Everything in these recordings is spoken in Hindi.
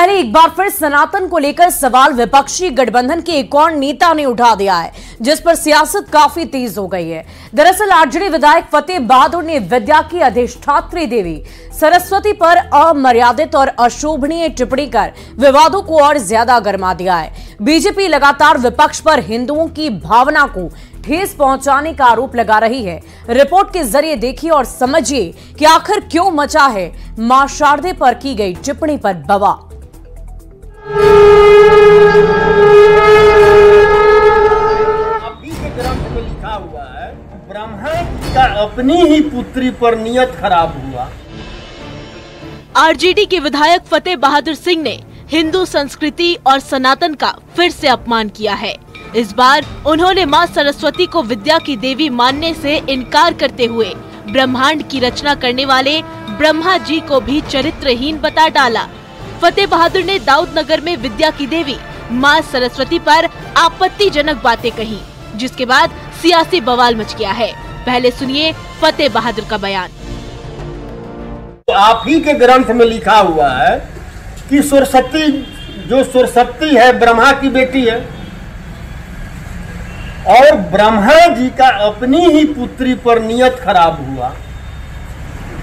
इधर एक बार फिर सनातन को लेकर सवाल विपक्षी गठबंधन के एक और नेता ने उठा दिया है, जिस पर सियासत काफी तेज हो गई है। दरअसल आरजेडी विधायक फतेह बहादुर ने विद्या की अधिष्ठात्री देवी सरस्वती पर अमर्यादित और अशोभनीय टिप्पणी कर विवादों को और ज्यादा गर्मा दिया है। बीजेपी लगातार विपक्ष पर हिंदुओं की भावना को ठेस पहुंचाने का आरोप लगा रही है। रिपोर्ट के जरिए देखिए और समझिए कि आखिर क्यों मचा है मां शारदे पर की गई टिप्पणी पर बवाल। अभी के ग्रंथ में लिखा हुआ है, ब्रह्मा का अपनी ही पुत्री पर नियत खराब हुआ। आरजेडी के विधायक फतेह बहादुर सिंह ने हिंदू संस्कृति और सनातन का फिर से अपमान किया है। इस बार उन्होंने मां सरस्वती को विद्या की देवी मानने से इनकार करते हुए ब्रह्मांड की रचना करने वाले ब्रह्मा जी को भी चरित्रहीन बता डाला। फतेह बहादुर ने दाऊदनगर में विद्या की देवी मां सरस्वती पर आपत्तिजनक बातें कही, जिसके बाद सियासी बवाल मच गया है। पहले सुनिए फतेह बहादुर का बयान। आप ही के ग्रंथ में लिखा हुआ है कि सरस्वती है ब्रह्मा की बेटी है, और ब्रह्मा जी का अपनी ही पुत्री पर नियत खराब हुआ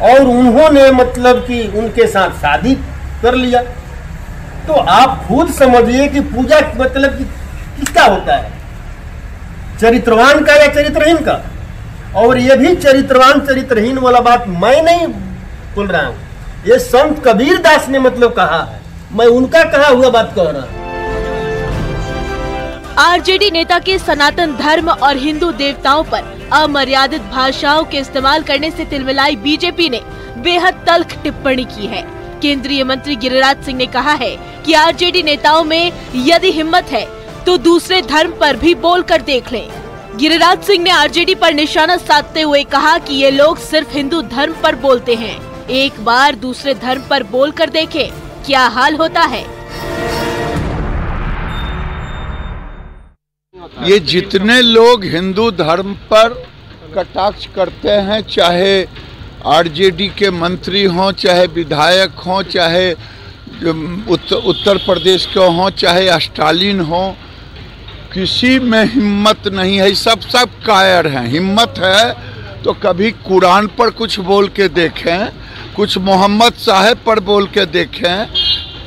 और उन्होंने मतलब कि उनके साथ शादी कर लिया। तो आप खुद समझिए कि पूजा मतलब कि किसका होता है, चरित्रवान का या चरित्रहीन का। और ये भी चरित्रवान चरित्रहीन वाला बात मैं नहीं बोल रहा हूं, ये संत कबीर दास ने मतलब कहा है, मैं उनका कहा हुआ बात कह रहा हूं। आरजेडी नेता के सनातन धर्म और हिंदू देवताओं पर अमर्यादित भाषाओं के इस्तेमाल करने से तिलमिलाई बीजेपी ने बेहद तल्ख टिप्पणी की है। केंद्रीय मंत्री गिरिराज सिंह ने कहा है कि आरजेडी नेताओं में यदि हिम्मत है तो दूसरे धर्म पर भी बोलकर देख लें। गिरिराज सिंह ने आरजेडी पर निशाना साधते हुए कहा कि ये लोग सिर्फ हिंदू धर्म पर बोलते हैं, एक बार दूसरे धर्म पर बोलकर देखें क्या हाल होता है। ये जितने लोग हिंदू धर्म पर कटाक्ष करते हैं, चाहे आरजेडी के मंत्री हों, चाहे विधायक हों, चाहे उत्तर प्रदेश के हों, चाहे स्टालिन हों, किसी में हिम्मत नहीं है। सब कायर हैं। हिम्मत है तो कभी कुरान पर कुछ बोल के देखें, कुछ मोहम्मद साहब पर बोल के देखें,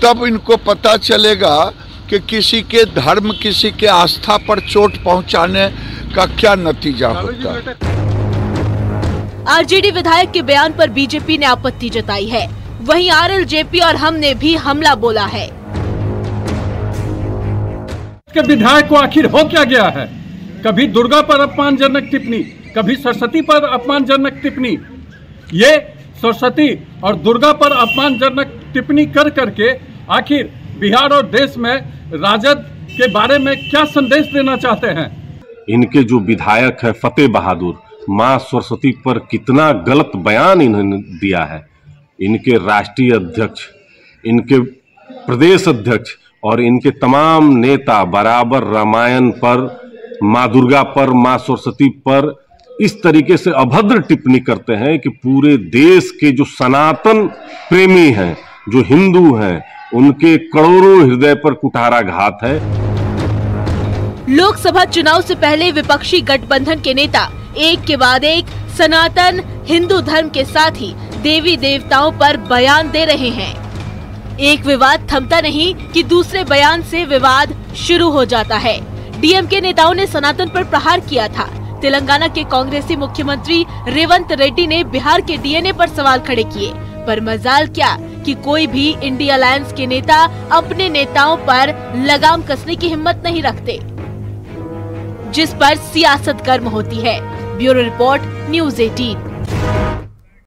तब इनको पता चलेगा कि किसी के धर्म, किसी के आस्था पर चोट पहुंचाने का क्या नतीजा होता है। आरजेडी विधायक के बयान पर बीजेपी ने आपत्ति जताई है। वहीं आरएलजेपी और हमने भी हमला बोला है। के विधायक को आखिर हो क्या गया है? कभी दुर्गा पर अपमानजनक टिप्पणी, कभी सरस्वती पर अपमानजनक टिप्पणी। ये सरस्वती और दुर्गा पर अपमानजनक टिप्पणी कर करके आखिर बिहार और देश में राजद के बारे में क्या संदेश देना चाहते हैं? इनके जो विधायक है फतेह बहादुर, मां सरस्वती पर कितना गलत बयान इन्होंने दिया है। इनके राष्ट्रीय अध्यक्ष, इनके प्रदेश अध्यक्ष और इनके तमाम नेता बराबर रामायण पर, मां दुर्गा पर, मां सरस्वती पर इस तरीके से अभद्र टिप्पणी करते हैं कि पूरे देश के जो सनातन प्रेमी हैं, जो हिंदू हैं, उनके करोड़ों हृदय पर कुठारा घात है। लोकसभा चुनाव से पहले विपक्षी गठबंधन के नेता एक के बाद एक सनातन हिंदू धर्म के साथ ही देवी देवताओं पर बयान दे रहे हैं। एक विवाद थमता नहीं कि दूसरे बयान से विवाद शुरू हो जाता है। डीएमके नेताओं ने सनातन पर प्रहार किया था। तेलंगाना के कांग्रेसी मुख्यमंत्री रेवंत रेड्डी ने बिहार के डीएनए पर सवाल खड़े किए, पर मजाल क्या कि कोई भी इंडिया अलायंस के नेता अपने नेताओं पर लगाम कसने की हिम्मत नहीं रखते, जिस पर सियासत गर्म होती है। Bureau report, news 18।